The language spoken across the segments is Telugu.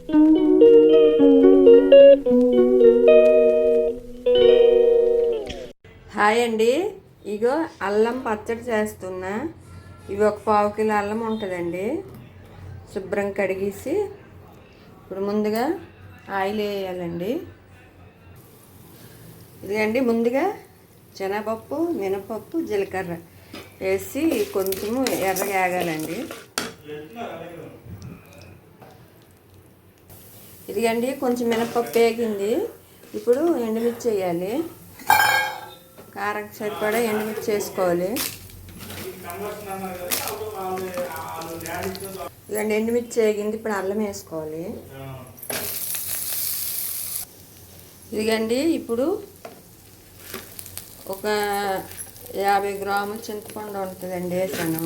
హాయ్ అండి, ఇగో అల్లం పచ్చడి చేస్తున్నా. ఇవి ఒక 1/2 కిలో అల్లం ఉంటుందండి. శుభ్రం కడిగేసి ఇప్పుడు ముందుగా ఆయిల్ వేయాలండి. ఇదిగండి ముందుగా శనగపప్పు, మినపప్పు, జీలకర్ర వేసి కొంచెము ఎర్రగా వేగాలండి. ఇదిగండి కొంచెం మినపప్పు వేగింది. ఇప్పుడు ఎండుమిర్చి వేయాలి. కారం సరిపడా ఎండుమిర్చి వేసుకోవాలి. ఇదండి ఎండుమిర్చి వేగింది. ఇప్పుడు అల్లం వేసుకోవాలి. ఇదిగండి ఇప్పుడు ఒక 50 గ్రాముల చింతపండు ఉంటుందండి, వేసాను.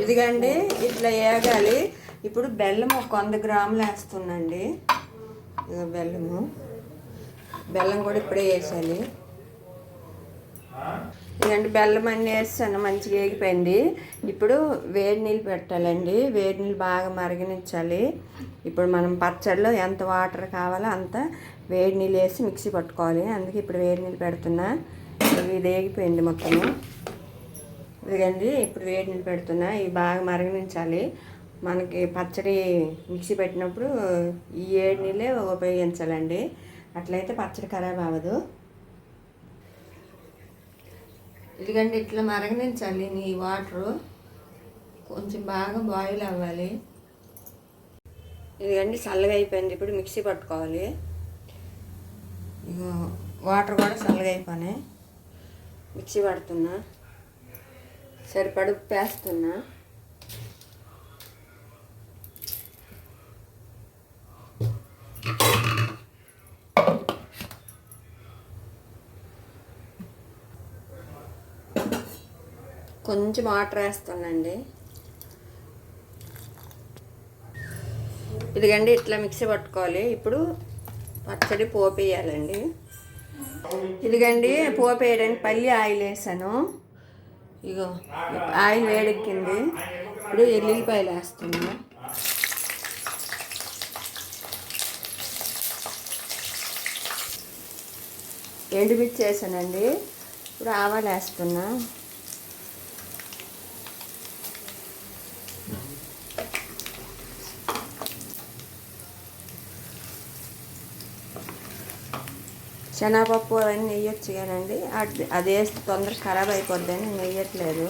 ఇదిగండి ఇట్లా వేగాలి. ఇప్పుడు బెల్లం ఒక 100 గ్రాములు వేస్తుందండి. బెల్లం కూడా ఇప్పుడే వేసాలి. ఇదండి బెల్లం అన్నీ వేసాను, మంచిగా వేగిపోయింది. ఇప్పుడు వేడి నీళ్ళు పెట్టాలండి. వేడి నీళ్ళు బాగా మరగనించాలి. ఇప్పుడు మనం పచ్చడిలో ఎంత వాటర్ కావాలో అంత వేడి నీళ్ళు వేసి మిక్సీ పట్టుకోవాలి. అందుకే ఇప్పుడు వేడి నీళ్ళు పెడుతున్నా. ఇది వేగిపోయింది మొత్తము. ఇదిగండి ఇప్పుడు వేడి నీళ్ళు పెడుతున్నా. ఇవి బాగా మరగనించాలి. మనకి పచ్చడి మిక్సీ పెట్టినప్పుడు ఈ వేడి నీళ్ళే ఉపయోగించాలండి. అట్లయితే పచ్చడి ఖరాబ్ అవ్వదు. ఇదిగండి ఇట్లా మరగనించాలి. ఈ వాటరు కొంచెం బాగా బాయిల్ అవ్వాలి. ఇదిగండి చల్లగా అయిపోయింది. ఇప్పుడు మిక్సీ పట్టుకోవాలి. వాటర్ కూడా చల్లగా అయిపోయినాయి. మిక్సీ పడుతున్నా. సరిపడ ఉప్పు వేస్తున్నా. కొంచెం వాటర్ వేస్తానండి. ఇదిగండి ఇట్లా మిక్సీ పట్టుకోవాలి. ఇప్పుడు పచ్చడి పోపు వేయాలండి. ఇదిగండి పోపు వేయడానికి పల్లి ఆయిల్ వేసాను. ఇగో ఆయిల్ వేడెక్కింది. ఇప్పుడు ఎల్లుల్లిపాయలు వేస్తున్నా. ఎండుమిర్చి వేసానండి. ఇప్పుడు ఆవాలు వేస్తున్నా. శనగపప్పు అవన్నీ వేయచ్చు కానండి, అది వేస్తే తొందరగా ఖరాబ్ అయిపోద్దని నేను వేయట్లేదు.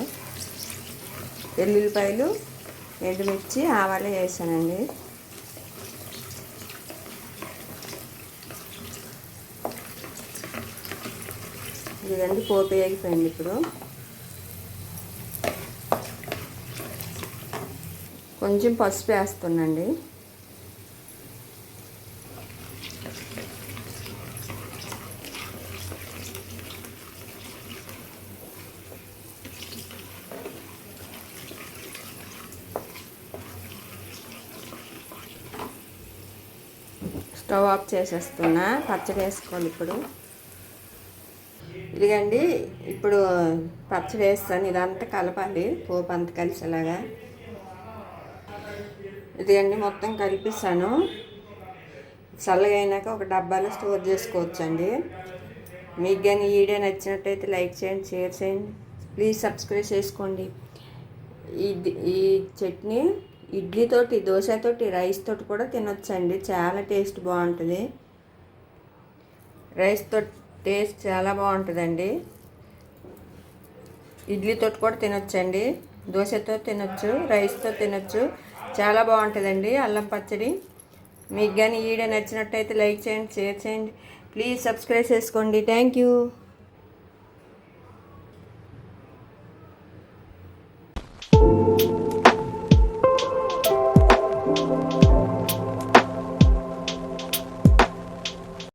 ఎల్లుల్లిపాయలు, ఎండుమిర్చి, ఆవాలు వేసానండి. ఇదండి పోపు వేగిపోయింది. ఇప్పుడు కొంచెం పసుపు వేస్తున్నాండి. Stove off చేసేస్తున్నా. పచ్చడి వేసుకోవాలి. ఇప్పుడు ఇదిగండి ఇప్పుడు పచ్చడి వేస్తాను. ఇదంతా కలపాలి, పోపు అంతా కలిసేలాగా. ఇదిగండి మొత్తం కలిపిస్తాను. చల్లగా అయినాక ఒక డబ్బాలో స్టోర్ చేసుకోవచ్చండి. మీకు కానీ ఈ వీడియో నచ్చినట్టయితే లైక్ చేయండి, షేర్ చేయండి, ప్లీజ్ సబ్స్క్రైబ్ చేసుకోండి. ఈ చట్నీ ఇడ్లీతోటి, దోశతోటి, రైస్ తోటి కూడా తినొచ్చండి. చాలా టేస్ట్ బాగుంటుంది. రైస్తో టేస్ట్ చాలా బాగుంటుందండి. ఇడ్లీతో కూడా తినొచ్చండి, దోశతో తినొచ్చు, రైస్తో తినొచ్చు. చాలా బాగుంటుందండి అల్లం పచ్చడి. మీకు కానీ ఈ వీడియో నచ్చినట్టయితే లైక్ చేయండి, షేర్ చేయండి, ప్లీజ్ సబ్స్క్రైబ్ చేసుకోండి. Thank you.